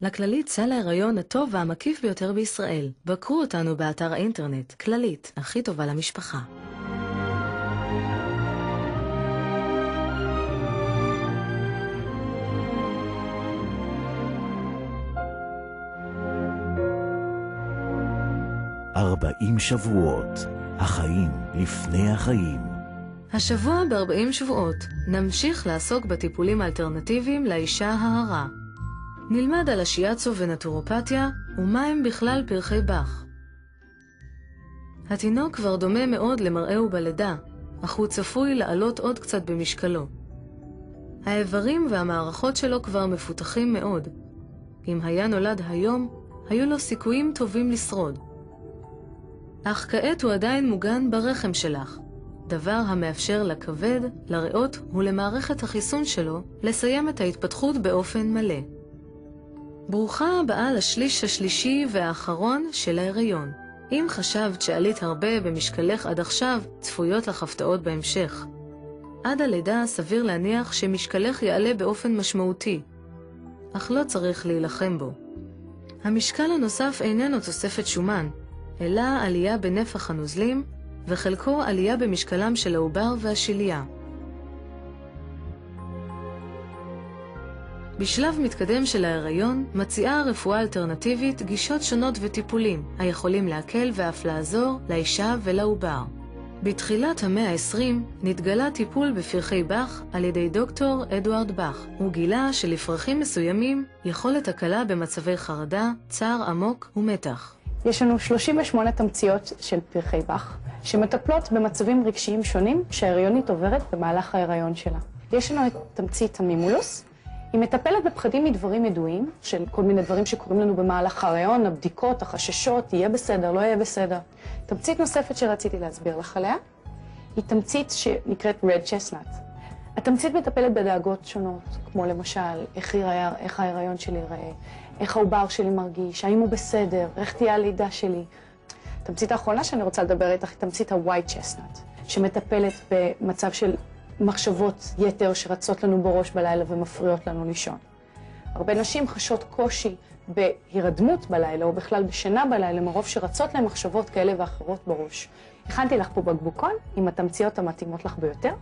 לכללית סל ההיריון הטוב והמקיף ביותר בישראל. בקרו אותנו באתר האינטרנט. כללית, הכי טובה למשפחה. "40 שבועות, החיים לפני החיים". השבוע ב-40 שבועות נמשיך לעסוק בטיפולים האלטרנטיביים לאישה ההרה. נלמד על השיאצו ונטורופתיה ומה הם בכלל פרחי באך. התינוק כבר דומה מאוד למראהו בלידה, אך הוא צפוי לעלות עוד קצת במשקלו. האיברים והמערכות שלו כבר מפותחים מאוד. אם היה נולד היום, היו לו סיכויים טובים לשרוד. אך כעת הוא עדיין מוגן ברחם שלך, דבר המאפשר לכבד, לריאות ולמערכת החיסון שלו לסיים את ההתפתחות באופן מלא. ברוכה הבאה לשליש השלישי והאחרון של ההיריון. אם חשבת שעלית הרבה במשקלך עד עכשיו, צפויות לך הפתעות בהמשך. עד הלידה סביר להניח שמשקלך יעלה באופן משמעותי, אך לא צריך להילחם בו. המשקל הנוסף איננו תוספת שומן, אלא עלייה בנפח הנוזלים, וחלקו עלייה במשקלם של העובר והשיליה. בשלב מתקדם של ההיריון מציעה הרפואה האלטרנטיבית גישות שונות וטיפולים, היכולים להקל ואף לעזור לאישה ולעובר. בתחילת המאה ה-20 נתגלה טיפול בפרחי באך על ידי דוקטור אדוארד באך. הוא גילה שלפרחים מסוימים יכולת הקלה במצבי חרדה, צער עמוק ומתח. יש לנו 38 תמציות של פרחי באך, שמטפלות במצבים רגשיים שונים שההריונית עוברת במהלך ההיריון שלה. יש לנו את תמצית המימולוס, היא מטפלת בפחדים מדברים ידועים, של כל מיני דברים שקורים לנו במהלך ההיריון, הבדיקות, החששות, יהיה בסדר, לא יהיה בסדר. תמצית נוספת שרציתי להסביר לך עליה, היא תמצית שנקראת רד צ'סנאט. התמצית מטפלת בדאגות שונות, כמו למשל, איך ההיריון שלי ייראה, איך העובר שלי מרגיש, האם הוא בסדר, איך תהיה הלידה שלי. התמצית האחרונה שאני רוצה לדבר איתך היא תמצית ה-white chestnut, שמטפלת במצב של מחשבות יתר שרצות לנו בראש בלילה ומפריעות לנו לישון. הרבה נשים חשות קושי בהירדמות בלילה או בכלל בשינה בלילה מרוב שרצות להם מחשבות כאלה ואחרות בראש. הכנתי לך פה בקבוקון עם התמציות המתאימות לך ביותר.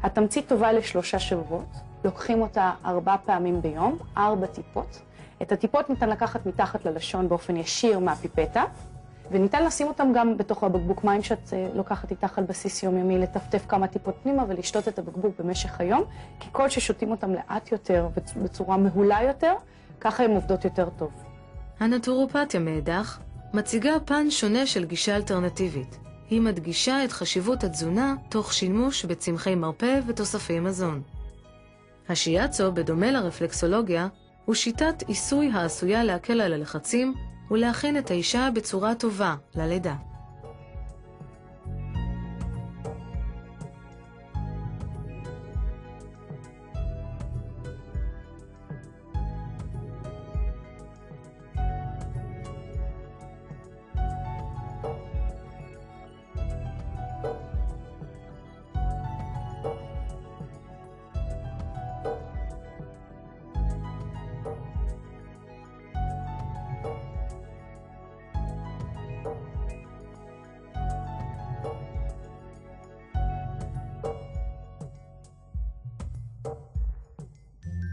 התמצית טובה ל3 שבועות, לוקחים אותה 4 פעמים ביום, 4 טיפות. את הטיפות ניתן לקחת מתחת ללשון באופן ישיר מהפיפטה, וניתן לשים אותם גם בתוך הבקבוק מים שאת לוקחת איתך על בסיס יומיומי, לטפטף כמה טיפות פנימה ולשתות את הבקבוק במשך היום, כי כל ששותים אותם לאט יותר ובצורה מהולה יותר, ככה הן עובדות יותר טוב. הנטורופתיה מאידך מציגה פן שונה של גישה אלטרנטיבית. היא מדגישה את חשיבות התזונה תוך שימוש בצמחי מרפא ותוספי מזון. השיאצו, בדומה לרפלקסולוגיה, הוא שיטת עיסוי העשויה להקל על הלחצים ולהכין את האישה בצורה טובה ללידה.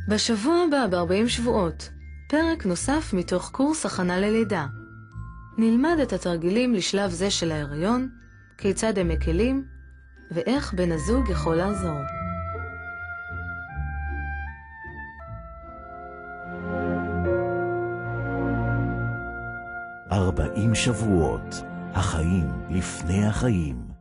בשבוע הבא ב-40 שבועות, פרק נוסף מתוך קורס הכנה ללידה. נלמד את התרגילים לשלב זה של ההיריון, כיצד הם מקלים, ואיך בן הזוג יכול לעזור. 40 שבועות, החיים לפני החיים.